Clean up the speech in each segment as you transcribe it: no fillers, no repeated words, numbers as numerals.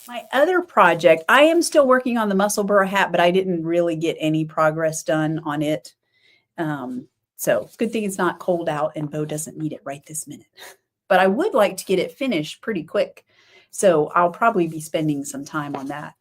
My other project, I am still working on the muscle burr hat, but I didn't really get any progress done on it. So good thing it's not cold out and Bo doesn't need it right this minute. But I would like to get it finished pretty quick. So I'll probably be spending some time on that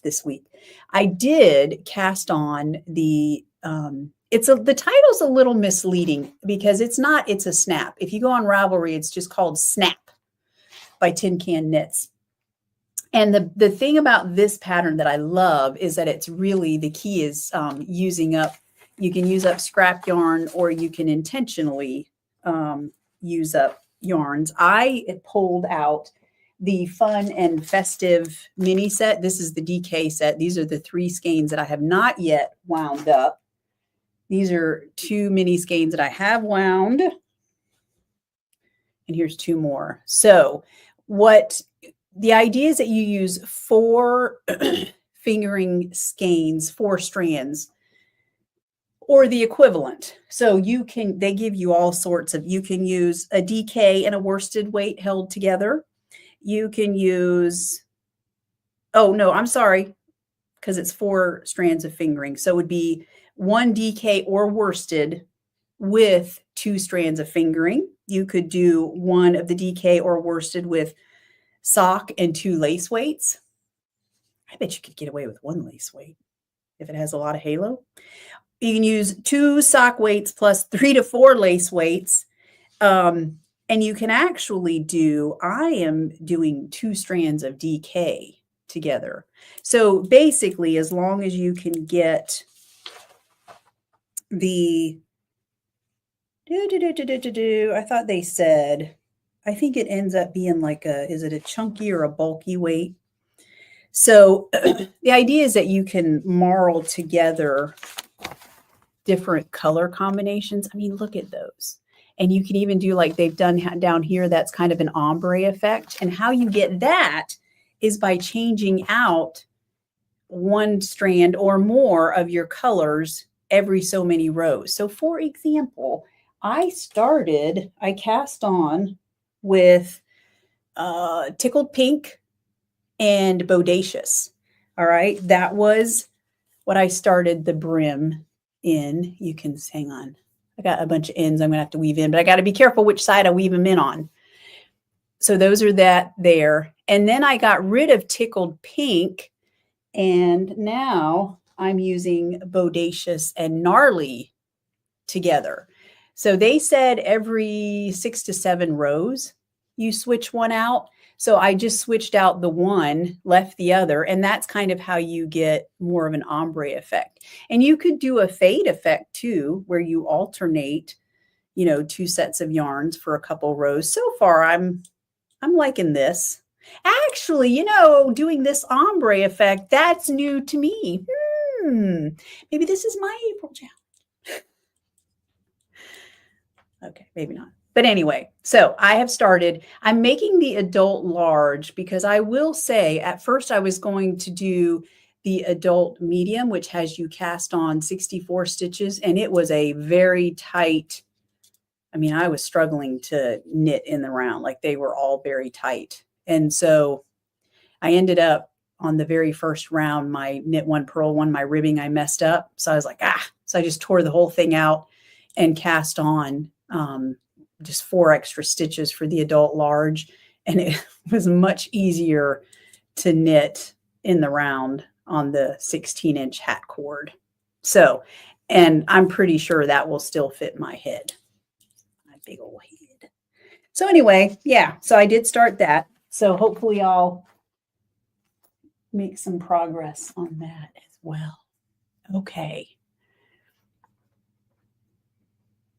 this week. I did cast on the the title's a little misleading because it's a snap. If you go on Ravelry, it's just called Snap by Tin Can Knits. And the thing about this pattern that I love is that it's really, the key is you can use up scrap yarn, or you can intentionally use up yarns. I pulled out the Fun and Festive mini set. This is the DK set. These are the 3 skeins that I have not yet wound up. These are 2 mini skeins that I have wound. And here's 2 more. So the idea is that you use 4 fingering skeins, 4 strands, or the equivalent. So they give you all sorts of, you can use a DK and a worsted weight held together. You can use, oh no, I'm sorry, because it's 4 strands of fingering. So it would be 1 DK or worsted with 2 strands of fingering. You could do 1 of the DK or worsted with sock and 2 lace weights. I bet you could get away with 1 lace weight if it has a lot of halo. You can use 2 sock weights plus 3 to 4 lace weights. And you can actually I am doing 2 strands of DK together. So basically, as long as you can get the, I thought they said, I think it ends up being like is it a chunky or a bulky weight? So the idea is that you can marl together different color combinations. I mean, look at those. And you can even do like they've done down here, that's kind of an ombre effect. And how you get that is by changing out 1 strand or more of your colors every so many rows. So for example, I cast on with Tickled Pink and Bodacious. All right. That was what I started the brim in. You can hang on. I got a bunch of ends I'm going to have to weave in, but I got to be careful which side I weave them in on. So those are that there. And then I got rid of Tickled Pink, and now I'm using Bodacious and Gnarly together. So they said every 6 to 7 rows, you switch one out. So I just switched out the one, left the other, and that's kind of how you get more of an ombre effect. And you could do a fade effect too, where you alternate, 2 sets of yarns for a couple rows. So far, I'm liking this. Actually, doing this ombre effect, that's new to me. Maybe this is my April challenge. Okay, maybe not. But anyway, so I'm making the adult large because I will say at first I was going to do the adult medium, which has you cast on 64 stitches. And it was a very tight, I was struggling to knit in the round. Like they were all very tight. And so I ended up on the very first round, my knit 1, purl 1, my ribbing, I messed up. So I was like, so I just tore the whole thing out and cast on just 4 extra stitches for the adult large. And it was much easier to knit in the round on the 16-inch hat cord. So, and I'm pretty sure that will still fit my head, my big old head. So anyway, yeah, so I did start that. So hopefully I'll make some progress on that as well. Okay.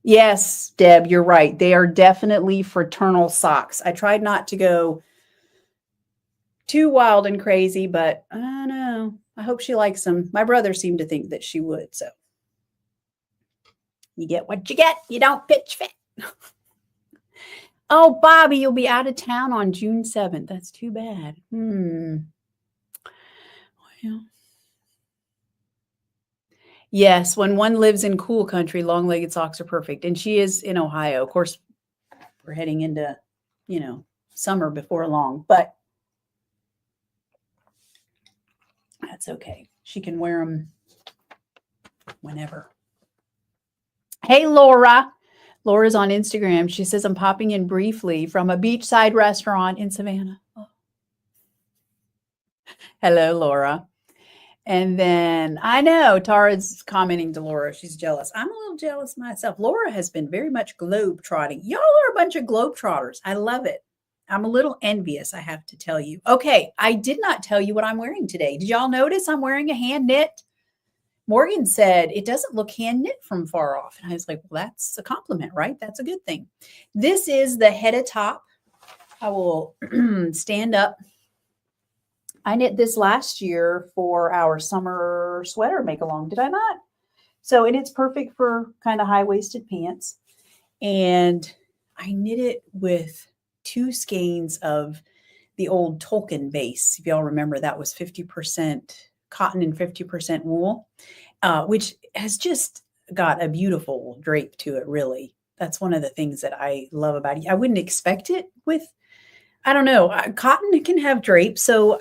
Yes, Deb, you're right. They are definitely fraternal socks. I tried not to go too wild and crazy, but I don't know. I hope she likes them. My brother seemed to think that she would. So you get what you get. You don't pitch fit. Oh, Bobby, you'll be out of town on June 7th. That's too bad. Well. Yes, when one lives in cool country, long-legged socks are perfect. And she is in Ohio. Of course, we're heading into, summer before long. But That's okay. She can wear them whenever. Hey, Laura. Laura's on Instagram. She says, I'm popping in briefly from a beachside restaurant in Savannah. Oh. Hello, Laura. And then I know Tara's commenting to Laura. She's jealous. I'm a little jealous myself. Laura has been very much globe trotting. Y'all are a bunch of globe trotters. I love it. I'm a little envious, I have to tell you. Okay, I did not tell you what I'm wearing today. Did y'all notice I'm wearing a hand knit? Morgan said, it doesn't look hand knit from far off. And I was like, well, that's a compliment, right? That's a good thing. This is the head top. I will stand up. I knit this last year for our summer sweater make along. Did I not? So, and it's perfect for kind of high-waisted pants. And I knit it with 2 skeins of the old Tolkien base. If y'all remember, that was 50% cotton and 50% wool, which has just got a beautiful drape to it, really. That's one of the things that I love about it. I wouldn't expect it with, I don't know, cotton can have drape. So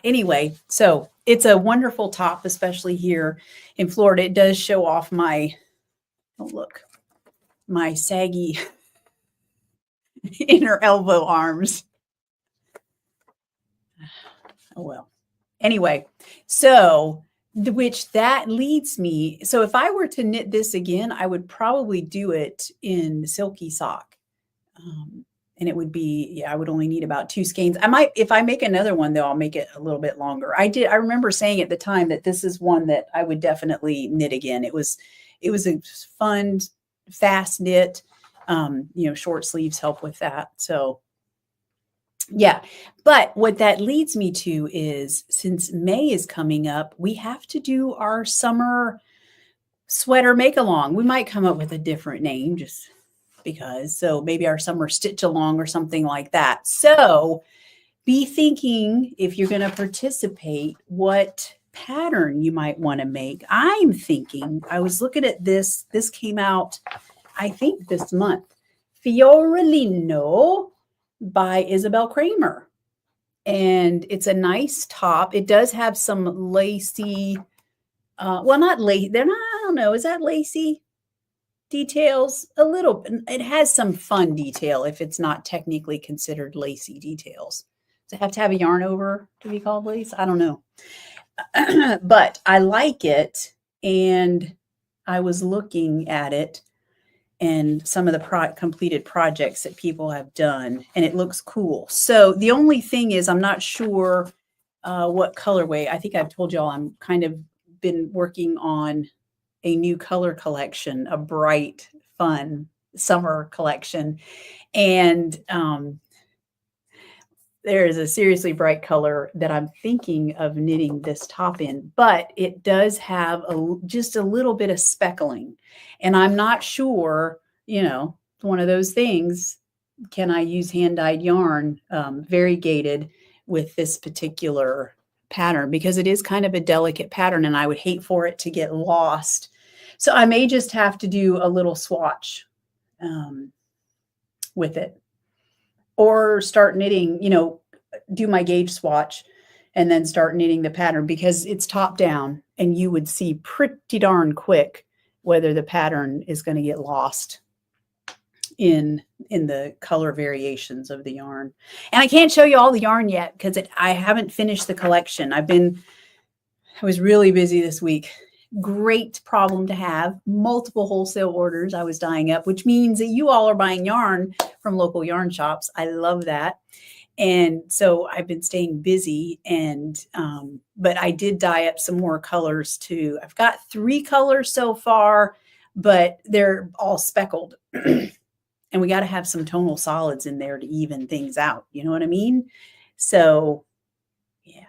anyway, so it's a wonderful top, especially here in Florida. It does show off my, oh, look, my saggy inner elbow arms. Oh, well. Anyway, so which that leads me. So if I were to knit this again, I would probably do it in silky sock. And it would be, I would only need about 2 skeins. I might, if I make another one though, I'll make it a little bit longer. I remember saying at the time that this is one that I would definitely knit again. It was a fun, fast knit, short sleeves help with that. So yeah, but what that leads me to is, since May is coming up, we have to do our summer sweater make along. We might come up with a different name just because. So maybe our summer stitch along or something like that. So be thinking, if you're going to participate, what pattern you might want to make. I'm thinking, I was looking at this came out, I think this month, Fiorellino by Isabel Kramer. And it's a nice top. It does have some lacy, not lacy. They're not, I don't know. Is that lacy details? A little. It has some fun detail if it's not technically considered lacy details. Does it have to have a yarn over to be called lace? I don't know. But I like it. And I was looking at it and some of the completed projects that people have done, and it looks cool. So the only thing is, I'm not sure what colorway. I think I've told y'all I'm kind of been working on a new color collection, a bright, fun summer collection. And there is a seriously bright color that I'm thinking of knitting this top in, but it does have just a little bit of speckling. And I'm not sure, one of those things, can I use hand-dyed yarn, variegated with this particular pattern, because it is kind of a delicate pattern and I would hate for it to get lost. So I may just have to do a little swatch with it, or start knitting, do my gauge swatch and then start knitting the pattern, because it's top down and you would see pretty darn quick whether the pattern is going to get lost in the color variations of the yarn. And I can't show you all the yarn yet because I haven't finished the collection. I was really busy this week. Great problem to have. Multiple wholesale orders I was dyeing up, which means that you all are buying yarn from local yarn shops. I love that. And so I've been staying busy, but I did dye up some more colors too. I've got 3 colors so far, but they're all speckled. And we got to have some tonal solids in there to even things out. You know what I mean? So yeah.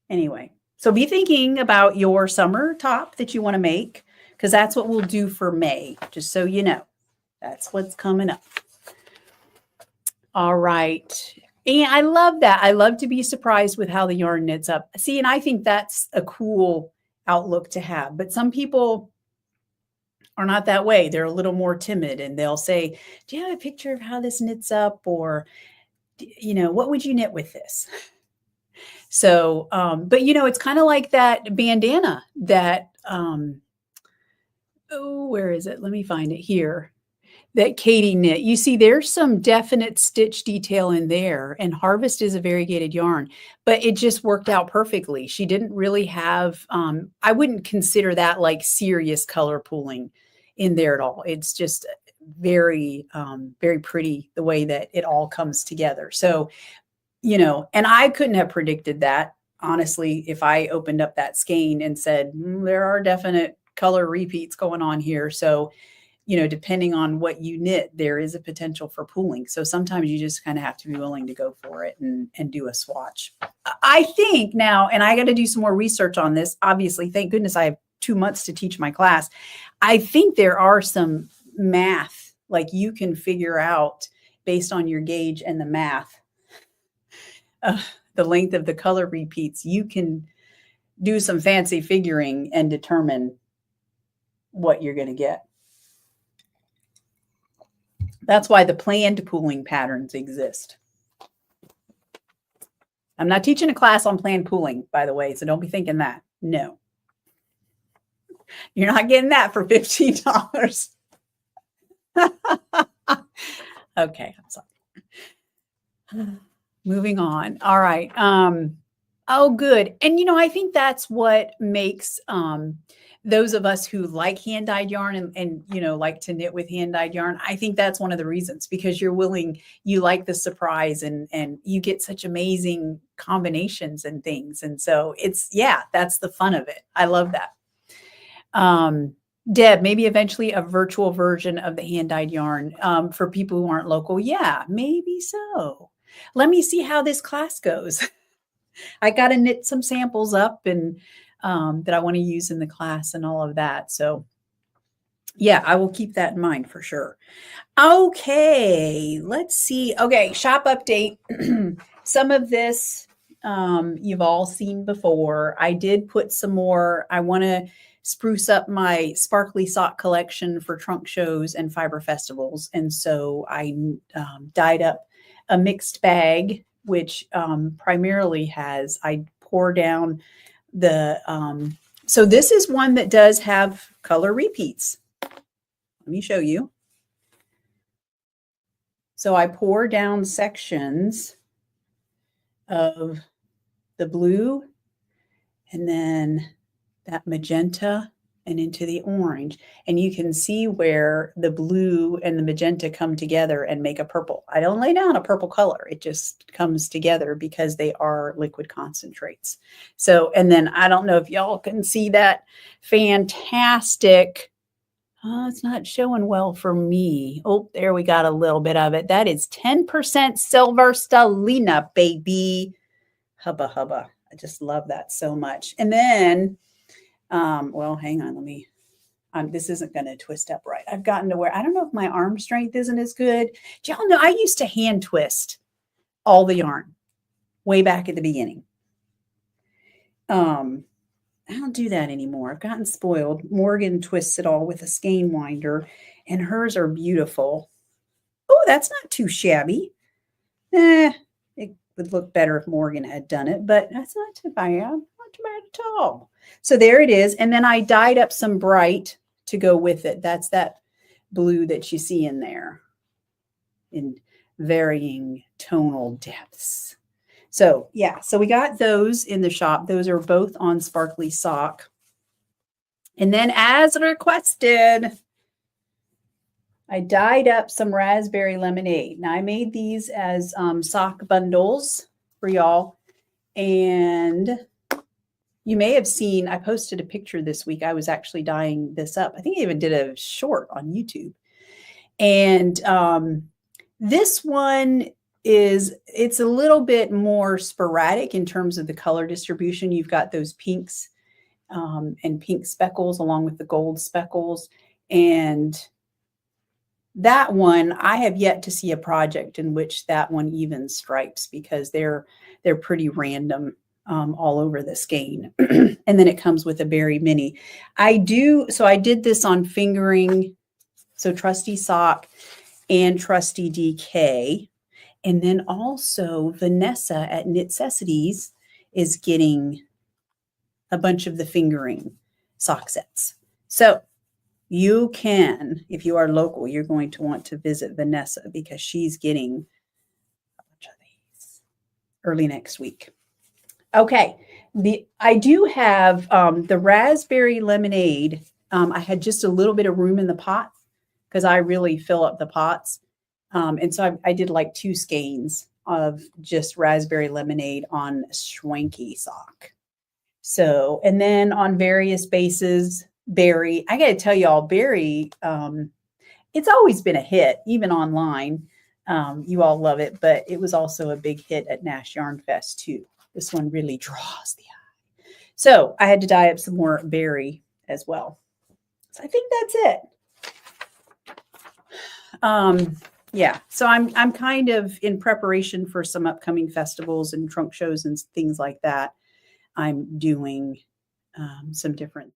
Anyway, so be thinking about your summer top that you want to make, because that's what we'll do for May, just so you know. That's what's coming up. All right. And I love that. I love to be surprised with how the yarn knits up. See, and I think that's a cool outlook to have. But some people are not that way. They're a little more timid, and they'll say, do you have a picture of how this knits up? Or, what would you knit with this? So, but it's kind of like that bandana that, oh, where is it? Let me find it here. That Katie knit. You see, there's some definite stitch detail in there, and Harvest is a variegated yarn, but it just worked out perfectly. She didn't really have, I wouldn't consider that like serious color pooling in there at all. It's just very, very pretty the way that it all comes together. So, and I couldn't have predicted that, honestly, if I opened up that skein and said, there are definite color repeats going on here. So, depending on what you knit, there is a potential for pooling. So sometimes you just kind of have to be willing to go for it and do a swatch. I think now, and I got to do some more research on this. Obviously, thank goodness I have 2 months to teach my class. I think there are some math, like you can figure out based on your gauge and the math, the length of the color repeats. You can do some fancy figuring and determine what you're going to get. That's why the planned pooling patterns exist. I'm not teaching a class on planned pooling, by the way, so don't be thinking that. No. You're not getting that for $15. Okay, I'm sorry. Moving on. All right. Oh, good. And, I think that's what makes those of us who like hand-dyed yarn and like to knit with hand-dyed yarn, I think that's one of the reasons, because you're willing, you like the surprise and you get such amazing combinations and things. And so that's the fun of it. I love that. Deb, maybe eventually a virtual version of the hand-dyed yarn for people who aren't local. Yeah, maybe so. Let me see how this class goes. I got to knit some samples up and that I want to use in the class and all of that. So yeah, I will keep that in mind for sure. Okay, let's see. Okay, shop update. Some of this you've all seen before. I did put some more. I want to spruce up my sparkly sock collection for trunk shows and fiber festivals. And so I dyed up a mixed bag, which primarily has, I pour down the, so this is one that does have color repeats. Let me show you. So I pour down sections of the blue and then that magenta and into the orange. And you can see where the blue and the magenta come together and make a purple. I don't lay down a purple color. It just comes together because they are liquid concentrates. So, and then I don't know if y'all can see that fantastic, it's not showing well for me. Oh, there we got a little bit of it. That is 10% silver stellina, baby. Hubba hubba. I just love that so much. And then, well, hang on, let me, this isn't going to twist up right. I've gotten to where, I don't know if my arm strength isn't as good. Do y'all know, I used to hand twist all the yarn way back at the beginning. I don't do that anymore. I've gotten spoiled. Morgan twists it all with a skein winder, and hers are beautiful. Oh, that's not too shabby. It would look better if Morgan had done it, but that's not too bad. Not too bad at all. So there it is. And then I dyed up some bright to go with it. That's that blue that you see in there in varying tonal depths. So yeah, so we got those in the shop. Those are both on Sparkly Sock. And then as requested, I dyed up some raspberry lemonade. Now I made these as sock bundles for y'all. And you may have seen, I posted a picture this week. I was actually dyeing this up. I think I even did a short on YouTube. And this one it's a little bit more sporadic in terms of the color distribution. You've got those pinks and pink speckles along with the gold speckles. And that one, I have yet to see a project in which that one even stripes, because they're pretty random all over the skein. And then it comes with a berry mini. So I did this on fingering, so Trusty Sock and Trusty DK. And then also Vanessa at Knitcessities is getting a bunch of the fingering sock sets. So you can, if you are local, you're going to want to visit Vanessa because she's getting a bunch of these early next week. Okay, I do have the raspberry lemonade. I had just a little bit of room in the pot because I really fill up the pots. And so I did like 2 skeins of just raspberry lemonade on Schwanky sock. So, and then on various bases, berry. I got to tell y'all, berry, it's always been a hit, even online. You all love it, but it was also a big hit at Nash Yarn Fest too. This one really draws the eye. So I had to dye up some more berry as well. So I think that's it. Yeah, so I'm kind of in preparation for some upcoming festivals and trunk shows and things like that. I'm doing some different